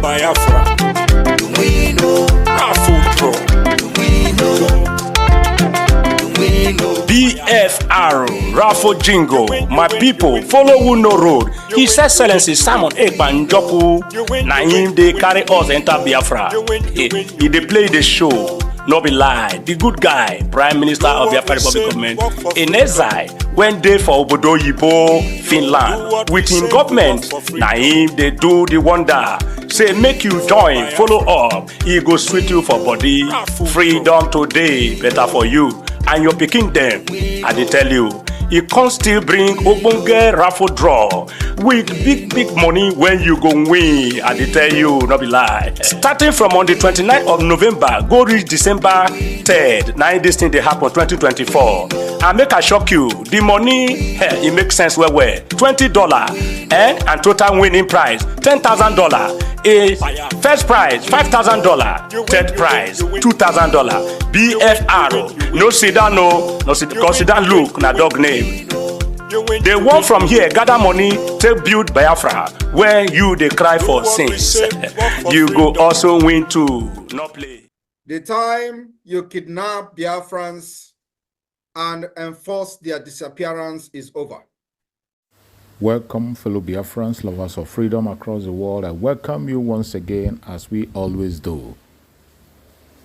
Biafra. We know. Afro. We know. We know. BFR, Raffle Jingo, my people, follow who no road. His Excellency Simon Ekpanjoku, na him they carry us enter Biafra. He they play the show, no be lie. The good guy, Prime Minister of Biafra Republic Government, in exile, went there for Obodo Yibo, Finland. With him government, na him they do the wonder. Say make you join, follow up, he go sweet you for body. Freedom today, better for you. And your picking them, I dey tell you, e can still bring ogbonge raffle draw with big money when you go win. I dey tell you, no be lie. Starting from on the 29th of November, go reach December 3rd. Now this thing dey happen 2024. And make I shock you, the money, it makes sense well. $20 and total winning prize $10,000. A first prize $5,000, third prize $2,000. BFR, no sit down, no sit down. Look, na dog name. They want from here gather money to build Biafra, where you they cry for sins. You go also win too. No play. The time you kidnap Biafrans and enforce their disappearance is over. Welcome, fellow Biafrans, lovers of freedom across the world. I welcome you once again, as we always do.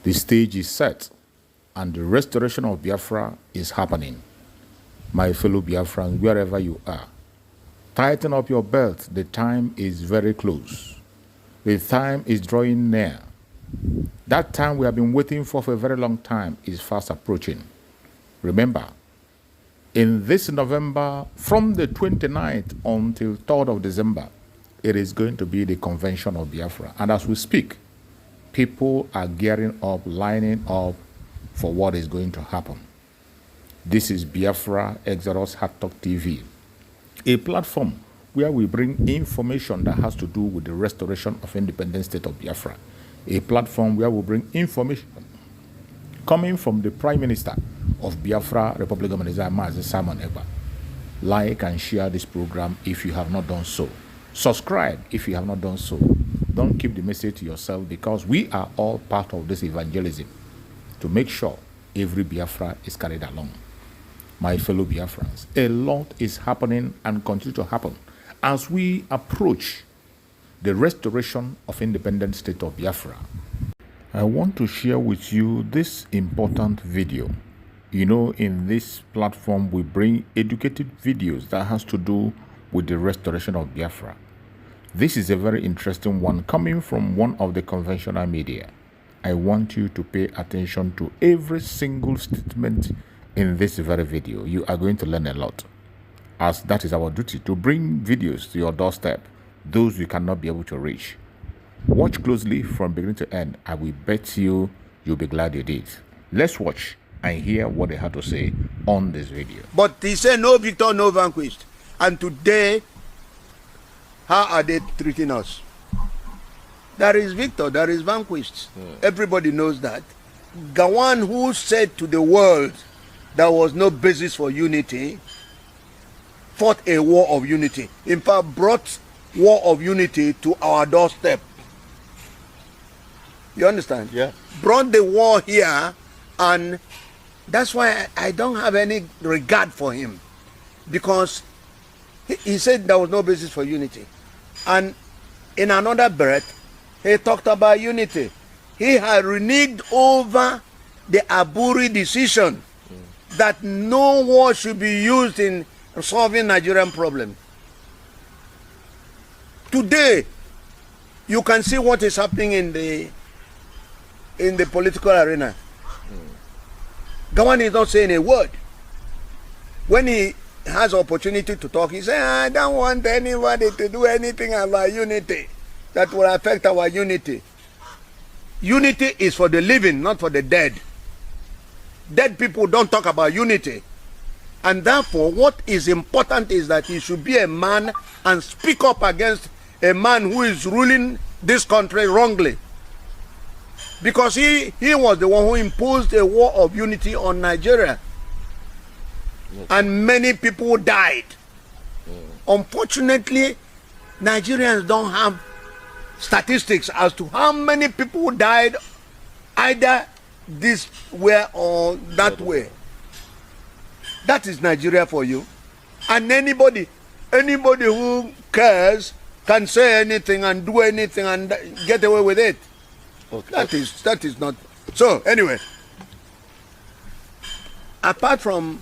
The stage is set, and the restoration of Biafra is happening. My fellow Biafrans, wherever you are, tighten up your belt. The time is very close. The time is drawing near. That time we have been waiting for a very long time is fast approaching. Remember, in this November, from the 29th until 3rd of December, it is going to be the convention of Biafra. And as we speak, people are gearing up, lining up for what is going to happen. This is Biafra Exodus Hard Talk TV, a platform where we bring information that has to do with the restoration of independent state of Biafra. A platform where we bring information coming from the Prime Minister of Biafra Republic of Nigeria, Simon Ekpa. Like and share this program if you have not done so. Subscribe if you have not done so. Don't keep the message to yourself, because we are all part of this evangelism to make sure every Biafra is carried along. My fellow Biafrans, a lot is happening and continue to happen as we approach the restoration of independent state of Biafra. I want to share with you this important video. You know, in this platform, we bring educative videos that has to do with the restoration of Biafra. This is a very interesting one coming from one of the conventional media. I want you to pay attention to every single statement in this very video. You are going to learn a lot, as that is our duty, to bring videos to your doorstep, those you cannot be able to reach. Watch closely from beginning to end. I will bet you'll be glad you did. Let's watch and hear what they had to say on this video. But they say no victor, no vanquished. And today, how are they treating us? There is victor, there is vanquished. Everybody knows that. Gawan, who said to the world there was no basis for unity, fought a war of unity. In fact, brought war of unity to our doorstep. You understand? Yeah. Brought the war here, and that's why I don't have any regard for him, because he said there was no basis for unity. And in another breath, he talked about unity. He had reneged over the Aburi decision that no war should be used in solving Nigerian problem. Today, you can see what is happening in the political arena. Gawan is not saying a word. When he has opportunity to talk, he says, I don't want anybody to do anything about unity that will affect our unity. Unity is for the living, not for the dead. Dead people don't talk about unity. And therefore, what is important is that he should be a man and speak up against a man who is ruling this country wrongly. Because he was the one who imposed a war of unity on Nigeria. And many people died. Unfortunately, Nigerians don't have statistics as to how many people died either this way or that way. That is Nigeria for you. And anybody who cares can say anything and do anything and get away with it. Okay. That is not. So anyway, apart from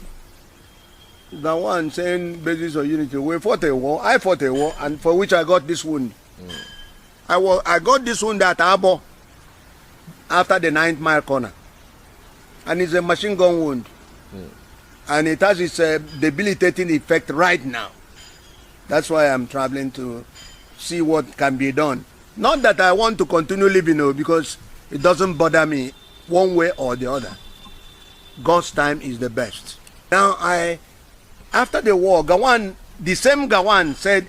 the one saying basis of unity, we fought a war. I fought a war, and for which I got this wound. I got this wound at Abo after the 9th mile corner, and it's a machine gun wound, and it has its debilitating effect right now. That's why I'm traveling to see what can be done. Not that I want to continue living, because it doesn't bother me one way or the other. God's time is the best. Now, after the war, the same Gawan said,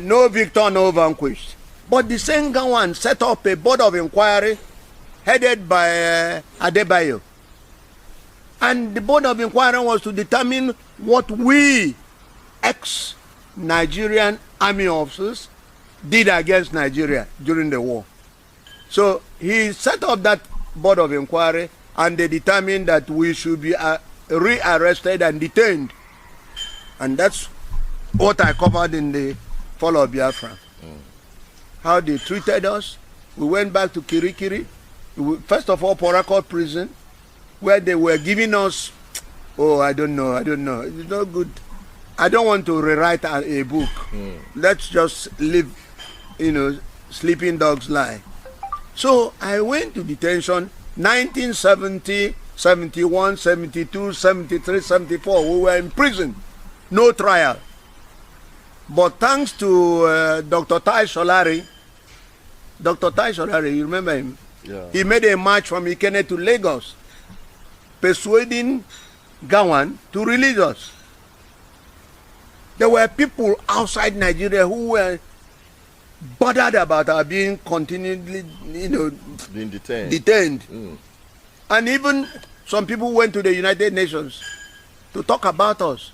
no victor, no vanquished. But the same Gawan set up a board of inquiry headed by Adebayo. And the board of inquiry was to determine what we, ex-Nigerian army officers, did against Nigeria during the war. So he set up that board of inquiry, and they determined that we should be rearrested and detained. And that's what I covered in the Fall of Biafra. How they treated us. We went back to Kirikiri. First of all, Porakot prison, where they were giving us, I don't know. It's not good. I don't want to rewrite a book. Let's just live, sleeping dogs lie. So I went to detention 1970, 71, 72, 73, 74. We were in prison. No trial. But thanks to Dr. Tai Solari, you remember him? Yeah. He made a march from Ikene to Lagos, persuading Gawan to release us. There were people outside Nigeria who were bothered about our being continually, Being detained. detained. And even some people went to the United Nations to talk about us.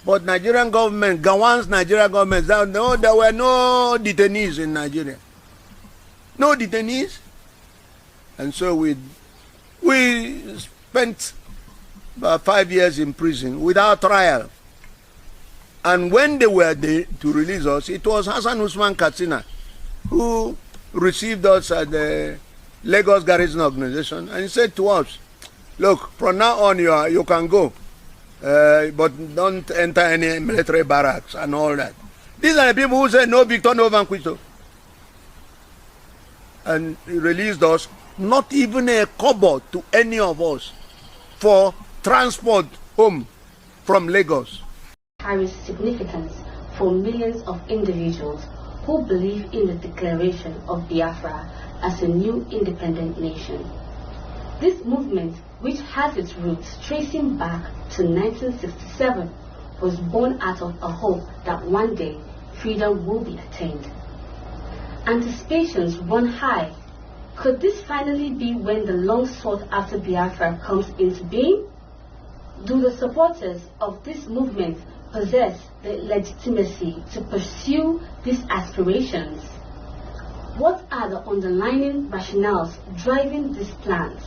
But Nigerian government, Gawan's Nigerian government, no, there were no detainees in Nigeria. No detainees. And so we spent about 5 years in prison without trial. And when they were there to release us, it was Hassan Usman Katsina who received us at the Lagos Garrison Organization, and he said to us, look, from now on you can go, but don't enter any military barracks and all that. These are the people who said no victor, no vanquished. And he released us, not even a kobo to any of us for transport home from Lagos. Carries significance for millions of individuals who believe in the declaration of Biafra as a new independent nation. This movement, which has its roots tracing back to 1967, was born out of a hope that one day freedom will be attained. Anticipations run high. Could this finally be when the long sought after Biafra comes into being? Do the supporters of this movement possess the legitimacy to pursue these aspirations? What are the underlying rationales driving these plans?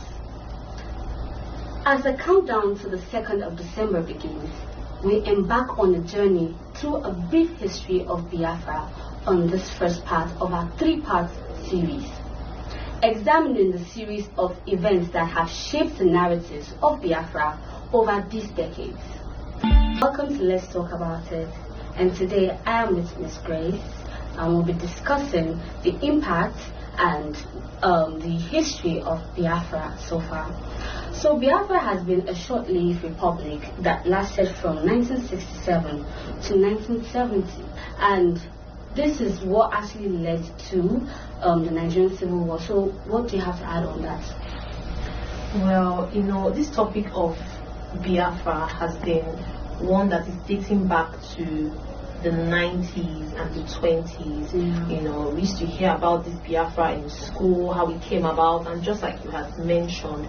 As the countdown to the 2nd of December begins, we embark on a journey through a brief history of Biafra on this first part of our 3-part series, examining the series of events that have shaped the narratives of Biafra over these decades. Welcome to Let's Talk About It, and today I am with Ms. Grace, and we'll be discussing the impact and the history of Biafra so far. So Biafra has been a short-lived republic that lasted from 1967 to 1970, and this is what actually led to the Nigerian Civil War. So what do you have to add on that? Well, this topic of Biafra has been one that is dating back to the 90s and the 20s. We used to hear about this Biafra in school, how it came about, and just like you had mentioned,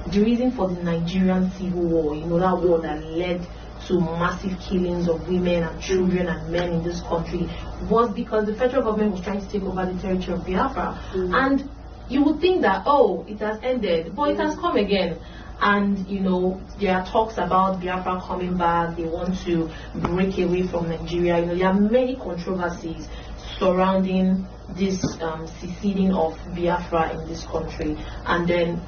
the reason for the Nigerian Civil War, that war that led to massive killings of women and children and men in this country was because the federal government was trying to take over the territory of Biafra. And you would think that, oh, it has ended, but it has come again. And you know, there are talks about Biafra coming back. They want to break away from Nigeria. You know, there are many controversies surrounding this seceding of Biafra in this country. And then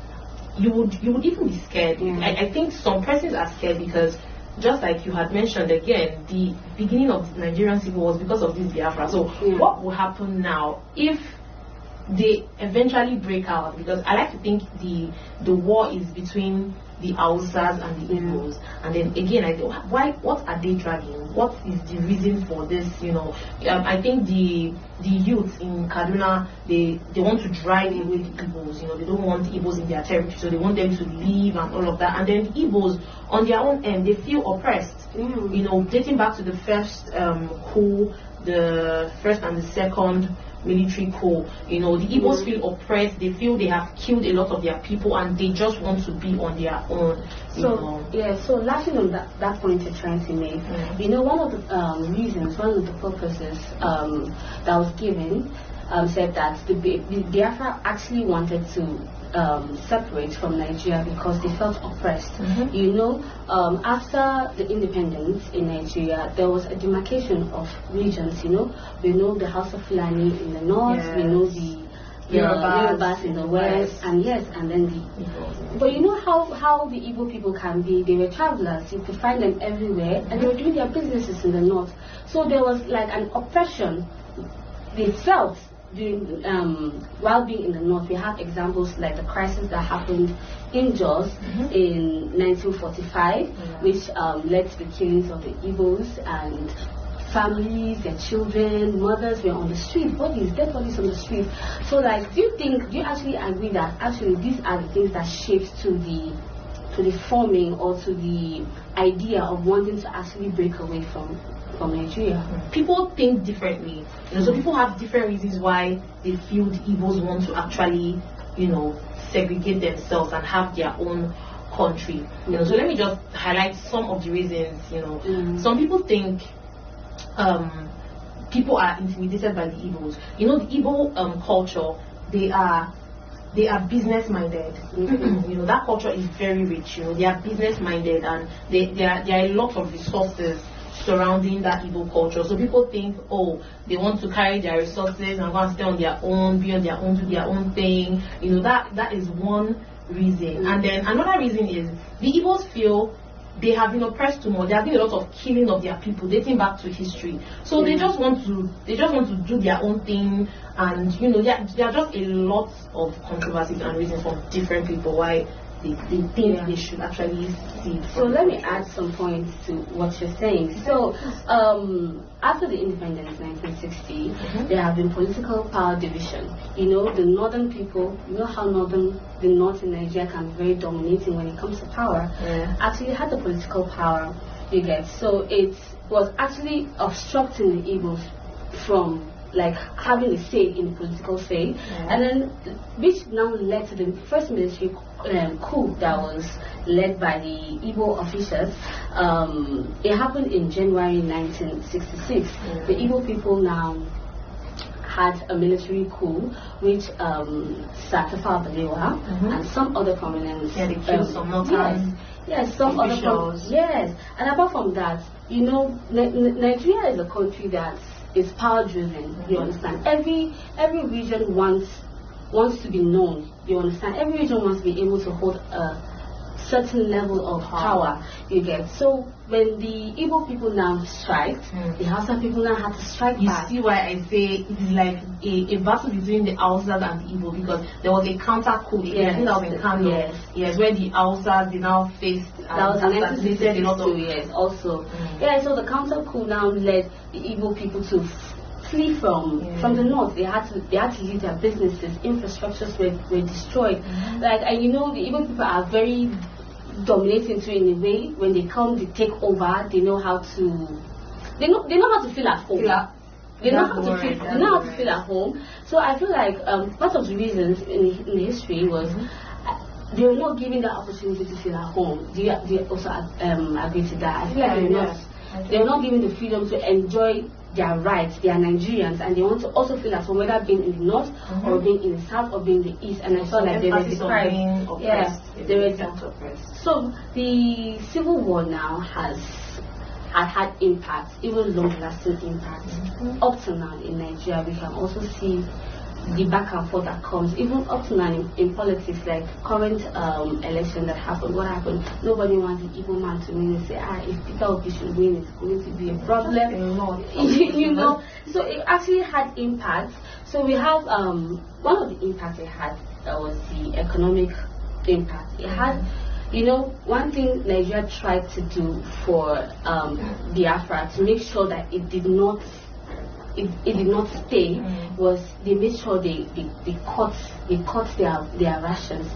you would even be scared. I think some persons are scared because, just like you had mentioned again, the beginning of Nigerian civil war was because of this Biafra. So what will happen now if they eventually break out? Because I like to think the war is between the Hausas and the Igbos, and then again I think, what are they dragging? What is the reason for this? You know, I think the youth in Kaduna, they want to drive away the Igbos. You know, they don't want Igbos in their territory, so they want them to leave and all of that. And then the Igbos on their own end, they feel oppressed. You know, dating back to the first coup, the first and the second military coup, you know, the Igbos feel oppressed. They feel they have killed a lot of their people and they just want to be on their own. So lashing on that point you're trying to make, you know, one of the reasons, one of the purposes that was given said that the Biafra actually wanted to separate from Nigeria because they felt oppressed. You know, after the independence in Nigeria, there was a demarcation of regions. You know, we know the House of Fulani in the north, we know the Yorubas in the west, and then the. But you know how the Igbo people can be. They were travelers. You could find them everywhere, and they were doing their businesses in the north. So there was like an oppression they felt during while being in the north. We have examples like the crisis that happened in Jos in 1945, which led to the killings of the Igbos, and families, their children, mothers were on the street, dead bodies on the street. So like, do you actually agree that actually these are the things that shaped to the forming or to the idea of wanting to actually break away from Nigeria? People think differently. You know, so people have different reasons why they feel the Igbos want to actually, you know, segregate themselves and have their own country. You know, so let me just highlight some of the reasons. You know, some people think people are intimidated by the Igbos. You know, the Igbo culture, they are business minded. You know, that culture is very rich. You know, they are business minded, and there are a lot of resources surrounding that Igbo culture. So people think, oh, they want to carry their resources and go and stay on their own, be on their own, do their own thing. You know, that is one reason. And then another reason is the Igbos feel they have been oppressed too much. There have been a lot of killing of their people dating back to history. So they just want to do their own thing, and you know, there are just a lot of controversies and reasons from different people why they think they should actually see. So let me add some points to what you're saying. So after the independence in 1960, there have been political power division. You know, the northern people, you know how the north in Nigeria can be very dominating when it comes to power. Actually had the political power, you get. So it was actually obstructing the Igbos from like having a say in the political say, and then which now led to the first military coup that was led by the Igbo officers. It happened in January 1966. The Igbo people now had a military coup which sacked Balewa and some other prominent they killed some some officials. And apart from that, you know, Nigeria is a country that is power driven. You understand? Every region wants to be known. You understand? Every region wants to be able to hold a certain level of power. You get. So when the Igbo people now strike, the Hausa people now have to strike back. You see why I say it is like a battle between the Hausas and the Igbo, because there was a counter coup. I think that was in Kano. Yes, where the Hausas they now faced that was assassinated a lot of also. So the counter coup now led the Igbo people to flee from the north. They had to leave their businesses. Infrastructures were destroyed. And you know, the Igbo people are very dominating too in a way. When they come, they take over. They know how to. They know how to feel at home. They know how to feel at home. So I feel like part of the reasons in the history was they were not given that opportunity to feel at home. Do you also agree to that? I feel like they were not given the freedom to enjoy their rights. They are Nigerians and they want to also feel at home, whether being in the north or being in the south or being in the east. And I felt like they were deprived. They were so the civil war now had impact, even long-lasting impact. Up to now in Nigeria, we can also see the back and forth that comes, even up to now in politics, like current election that happened. What happened? Nobody wants the evil man to win and say, if Peter Obi should win, it's going to be a problem. You know, so it actually had impact. So we have one of the impacts it had was the economic impact. It had, you know, one thing Nigeria tried to do for Biafra to make sure that it did not stay was they made sure they cut their rations,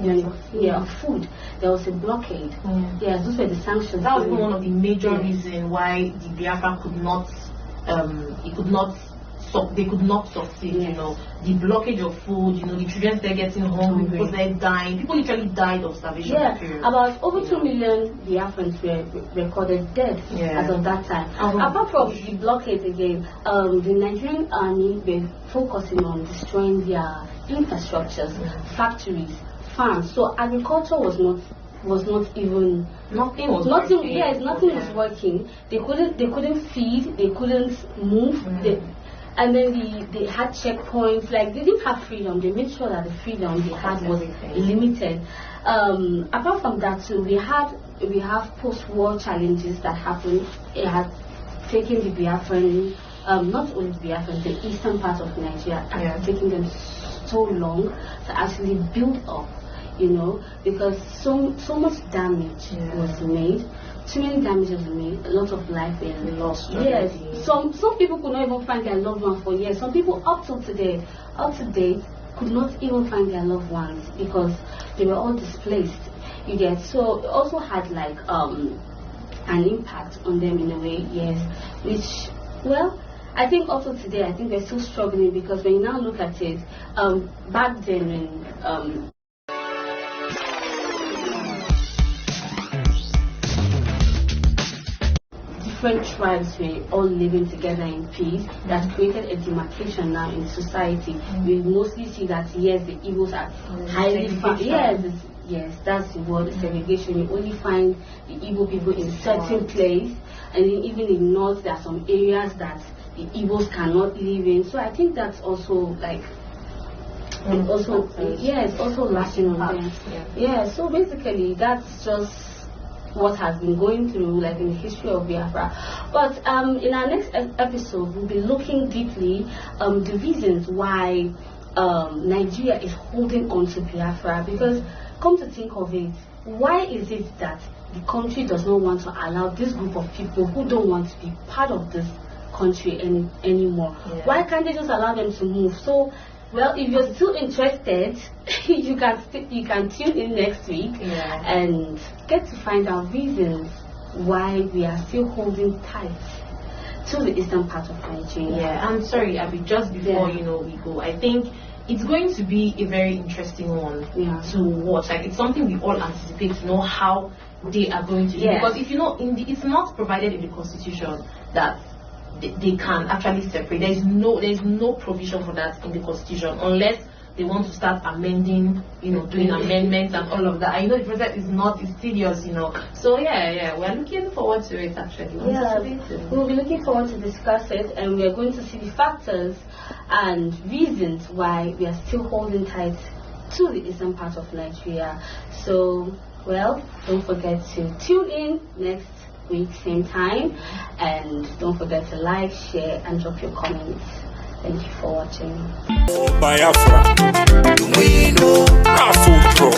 their food. There was a blockade. Yeah, those were the sanctions. That was even one of the major reasons why the Biafra they could not succeed. You know, the blockage of food. You know, the children started getting hungry, people started dying. People literally died of starvation. About over 2 million Biafrans were recorded dead as of that time. Apart from the blockade again, the Nigerian army were focusing on destroying their infrastructures, factories, farms. So agriculture was not even nothing was working. They couldn't feed, they couldn't move. And then they had checkpoints, like they didn't have freedom. They made sure that the freedom they had was limited. Apart from that too, we have post-war challenges that happened. It had taken the Biafran, not only the Biafran, the eastern part of Nigeria, and taking them so long to actually build up, you know, because so much damage was made. Too many damages were made, a lot of life were lost. Yes, some people could not even find their loved ones for years. Some people up to date, could not even find their loved ones because they were all displaced. You get, so it also had like an impact on them in a way, yes. Which, well, I think also today, I think they're still struggling because when you now look at it, back then when different tribes were all living together in peace, that created a demarcation now in society. We mostly see that yes, the Igbos are highly yes, that's the word, segregation. You only find the Igbo people in certain place, and then even in north there are some areas that the Igbos cannot live in. So I think that's also like it's also lashing on them. So basically that's just what has been going through, like in the history of Biafra. But in our next episode, we'll be looking deeply the reasons why Nigeria is holding on to Biafra. Because, come to think of it, why is it that the country does not want to allow this group of people who don't want to be part of this country anymore? Why can't they just allow them to move? So, well, if you're still interested, you can tune in next week and get to find out reasons why we are still holding tight to the eastern part of Nigeria. I'm sorry, Abby, just before we go, I think it's going to be a very interesting one to watch. Like, it's something we all anticipate to know how they are going to do. Because if you know, it's not provided in the constitution that they can actually separate. There is no provision for that in the constitution unless they want to start amending, doing amendments and all of that. I know the process is tedious, So we're looking forward to it actually. We'll be looking forward to discuss it, and we are going to see the factors and reasons why we are still holding tight to the eastern part of Nigeria. So, well, don't forget to tune in next week, same time, and don't forget to like, share, and drop your comments. Thank you for watching. Biafra, Afro,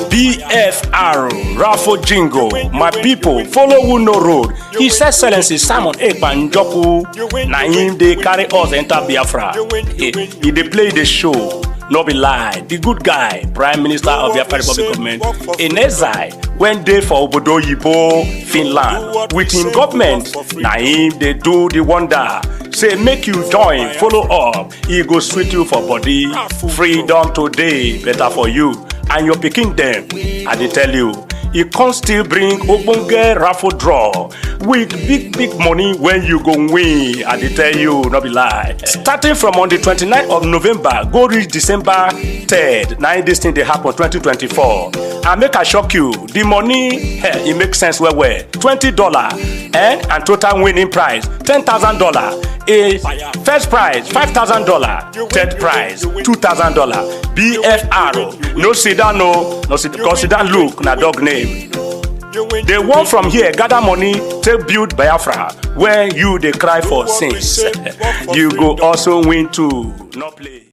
BFR, Raffle Jingo, my people, follow who no road. His Excellency Simon Ekpanjoku, Naim they carry us enter Biafra. He they play the show. No be lie, the good guy, Prime Minister of Biafra Republic Government, in exile, went there for Obodo Yibo, Finland. With him government, na him they do the wonder. say make you join, follow up, e go sweet you for body. Freedom today better for you and your pikin dem. I dey tell you, e con still bring ogbonge raffle draw with big money when you go win. I dey tell you, no be lie. Starting from on the 29th of November go reach December 3rd, na this thing dey happen 2024. And make I shock you, the money e make sense well. $20 and total winning prize $10,000. A first prize $5,000, third prize $2,000. Biafra, no sit down, no sit down. Look, na dog name. They want from here gather money to build Biafra where you dey cry for since. You go also win too. No play.